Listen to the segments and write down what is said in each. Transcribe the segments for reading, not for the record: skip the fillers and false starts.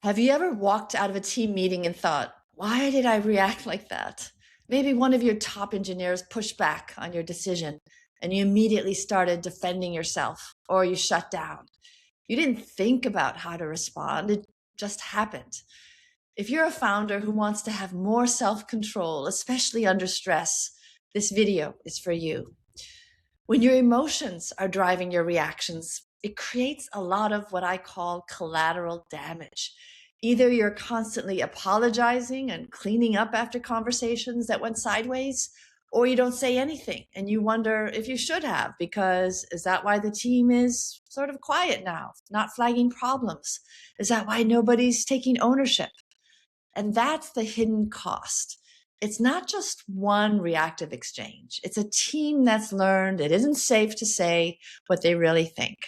Have you ever walked out of a team meeting and thought, why did I react like that? Maybe one of your top engineers pushed back on your decision and you immediately started defending yourself or you shut down. You didn't think about how to respond, it just happened. If you're a founder who wants to have more self control, especially under stress, this video is for you. When your emotions are driving your reactions, it creates a lot of what I call collateral damage. Either you're constantly apologizing and cleaning up after conversations that went sideways, or you don't say anything and you wonder if you should have, because is that why the team is sort of quiet now, not flagging problems? Is that why nobody's taking ownership? And that's the hidden cost. It's not just one reactive exchange. It's a team that's learned it isn't safe to say what they really think.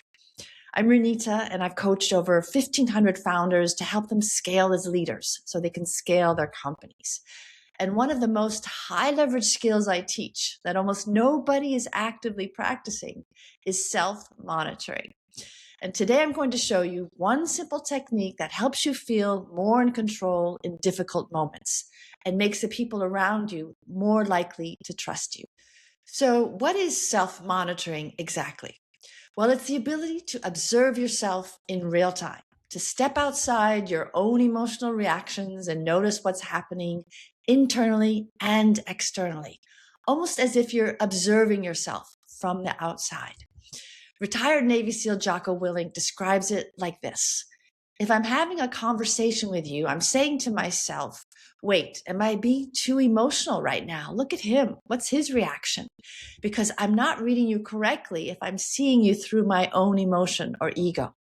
I'm Renita, and I've coached over 1,500 founders to help them scale as leaders so they can scale their companies. And one of the most high leverage skills I teach that almost nobody is actively practicing is self-monitoring. And today I'm going to show you one simple technique that helps you feel more in control in difficult moments and makes the people around you more likely to trust you. So what is self-monitoring exactly? Well, it's the ability to observe yourself in real time, to step outside your own emotional reactions and notice what's happening internally and externally, almost as if you're observing yourself from the outside. Retired Navy SEAL Jocko Willink describes it like this. If I'm having a conversation with you, I'm saying to myself, wait, am I being too emotional right now? Look at him. What's his reaction? Because I'm not reading you correctly if I'm seeing you through my own emotion or ego.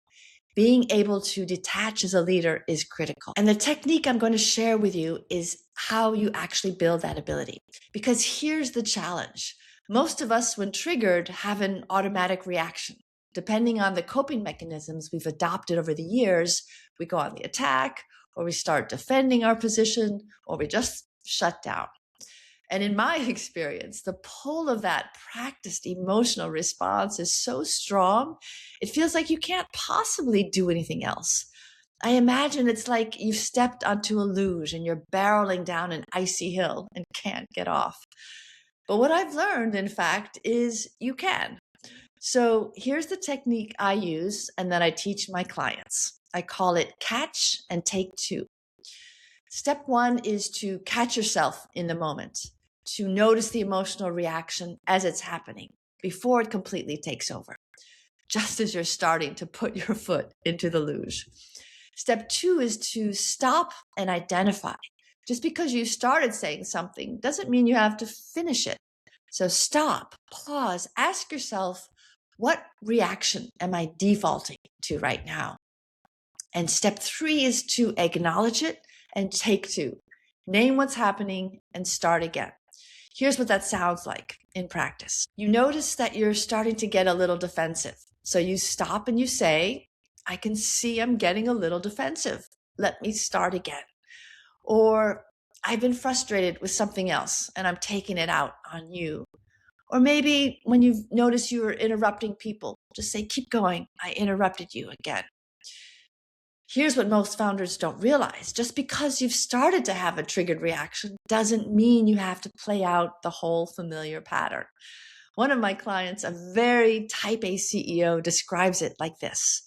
Being able to detach as a leader is critical. And the technique I'm going to share with you is how you actually build that ability. Because here's the challenge. Most of us, when triggered, have an automatic reaction. Depending on the coping mechanisms we've adopted over the years, we go on the attack, or we start defending our position, or we just shut down. And in my experience, the pull of that practiced emotional response is so strong, it feels like you can't possibly do anything else. I imagine it's like you've stepped onto a luge and you're barreling down an icy hill and can't get off. But what I've learned, in fact, is you can. So here's the technique I use and that I teach my clients. I call it catch and take two. Step one is to catch yourself in the moment, to notice the emotional reaction as it's happening before it completely takes over, just as you're starting to put your foot into the luge. Step two is to stop and identify. Just because you started saying something doesn't mean you have to finish it. So stop, pause, ask yourself, what reaction am I defaulting to right now? And step three is to acknowledge it and take two. Name what's happening and start again. Here's what that sounds like in practice. You notice that you're starting to get a little defensive. So you stop and you say, I can see I'm getting a little defensive. Let me start again. Or I've been frustrated with something else and I'm taking it out on you. Or maybe when you notice you're interrupting people, just say, keep going. I interrupted you again. Here's what most founders don't realize. Just because you've started to have a triggered reaction doesn't mean you have to play out the whole familiar pattern. One of my clients, a very type A CEO, describes it like this.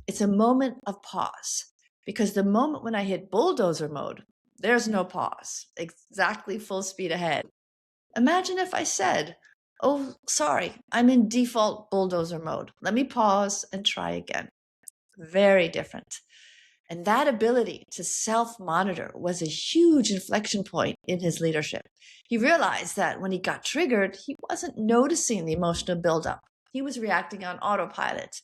It's a moment of pause, because the moment when I hit bulldozer mode, there's no pause, exactly full speed ahead. Imagine if I said, oh, sorry, I'm in default bulldozer mode. Let me pause and try again. Very different. And that ability to self-monitor was a huge inflection point in his leadership. He realized that when he got triggered, he wasn't noticing the emotional buildup. He was reacting on autopilot.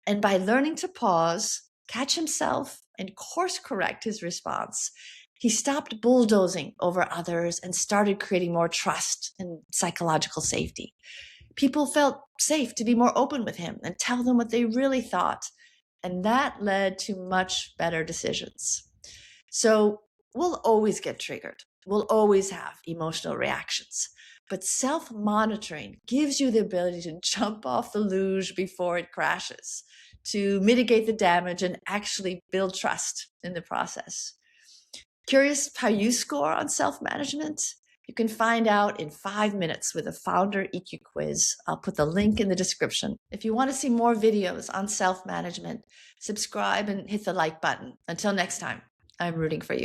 And by learning to pause, catch himself, and course correct his response, he stopped bulldozing over others and started creating more trust and psychological safety. People felt safe to be more open with him and tell them what they really thought. And that led to much better decisions. So we'll always get triggered. We'll always have emotional reactions. But self-monitoring gives you the ability to jump off the luge before it crashes, to mitigate the damage and actually build trust in the process. Curious how you score on self-management? You can find out in 5 minutes with a Founder EQ quiz. I'll put the link in the description. If you want to see more videos on self-management, subscribe and hit the like button. Until next time, I'm rooting for you.